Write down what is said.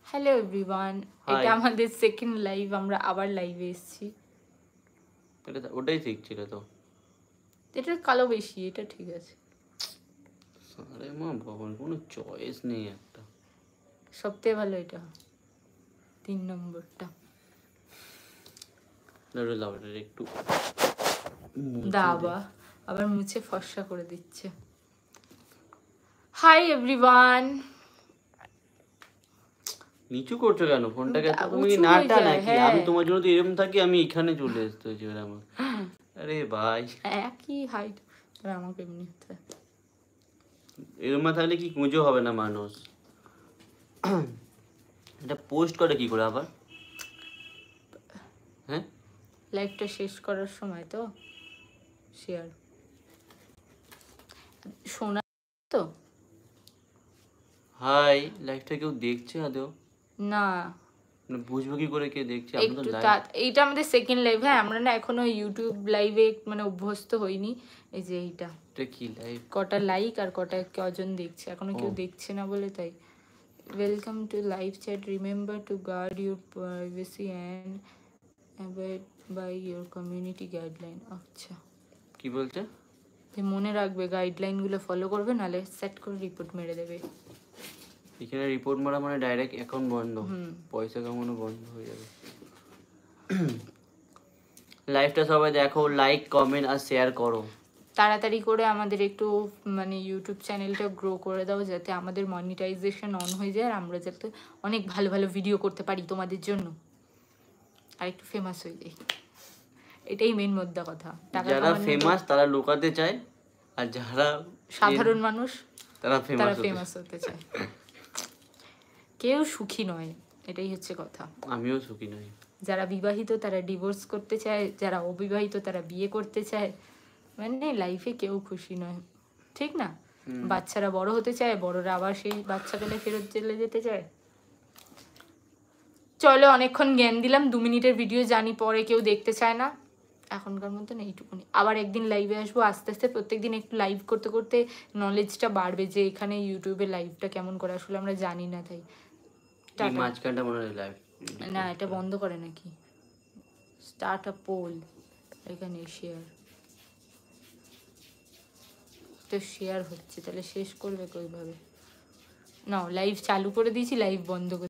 Hello everyone, এটা আমাদের second live. আমরা আবার লাইভে এসেছি। ওটাই ঠিক ছিল তো। এটা কালো বেশি, এটা ঠিক আছে। আরে মা বাবা, কোনো চয়েস নেই একটা। সবথেকে ভালো এটা 3 নম্বরটা। একটু দাবা আবার মুছে ফর্সা করে দিচ্ছে। Hi everyone. নিচু করছো কেন ফোনটাকে? তুমি নাটা নাকি? আমি তোমার জন্য তো এরকম থাকি, আমি এখানে চলে আসতে হয়েছে আমার। আরে ভাই একই হাইট, আর আমাকে এমনি হতে এরকম থাকলে কি কুঁজো হবে না মানুষ? এটা পোস্ট করে কি করে আবার? হ্যাঁ, লাইভটা শেষ করার সময় তো শেয়ার শোনা তো। হাই, লাইভটা কেউ দেখছে আদৌ? না, বুঝবো কি করে কে দেখছে? একটু এইটা আমাদের সেকেন্ড লাইভ। হ্যাঁ, আমরা না এখনো ইউটিউব লাইভে মানে অভ্যস্ত হইনি। এই যে এইটা কি লাইভ, কটা লাইক আর কটা কজন দেখছে, এখনো কেউ দেখছে না বলে তাই। Welcome to live chat, remember to guard your privacy and abide by your community guideline. আচ্ছা, কি বলছে? মনে রাখবে গাইডলাইনগুলো ফলো করবে, নাহলে সেট করে রিপোর্ট মেরে দেবে। এখানে রিপোর্ট মারা মানে ডাইরেক্ট অ্যাকাউন্ট বন্ধ, পয়সা কামানো বন্ধ হয়ে যাবে। লাইভটা সবাই দেখো, লাইক কমেন্ট আর শেয়ার করো। তাড়াতাড়ি করে আমাদের একটু মানে ইউটিউব চ্যানেলটা গ্রো করে দাও, যাতে আমাদের মনিটাইজেশন অন হয়ে যায় আর আমরা যাতে অনেক ভালো ভালো ভিডিও করতে পারি তোমাদের জন্য, আর একটু ফেমাস হয়ে যাই। এটাই মেন মুদ্রা কথা। যারা ফেমাস তারা লুকাতে চায়, আর যারা সাধারণ মানুষ তারা ফেমাস হতে চায়। কেউ সুখী নয়, এটাই হচ্ছে কথা। আমিও সুখী নই। যারা বিবাহিত তারা ডিভোর্স করতে চায়, যারা অবিবাহিত তারা বিয়ে করতে চায়। মানে লাইফে কেউ খুশি নয়, ঠিক না? বাচ্চারা বড় হতে চায়, বড়রা আবার সেই বাচ্চাকালে ফেরত চলে যেতে চায়। চলো, অনেকক্ষণ জ্ঞান দিলাম। 2 মিনিটের ভিডিও জানি পরে কেউ দেখতে চায় না, এখনকার মতন এইটুকুনি। আবার একদিন লাইভে আসবো আস্তে আস্তে। প্রত্যেকদিন একটু লাইভ করতে করতে নলেজটা বাড়বে, যে এখানে ইউটিউবে লাইভটা কেমন করে, আসলে আমরা জানি না। তাই মাঝখানটা মনে হয় লাইভ না, এটা বন্ধ করে নাকি? স্টার্ট আ পোল, এখানে শেয়ার তো শেয়ার হচ্ছে, তাহলে শেষ করবে কইভাবে? না, লাইভ চালু করে দিয়েছি, লাইভ বন্ধ করে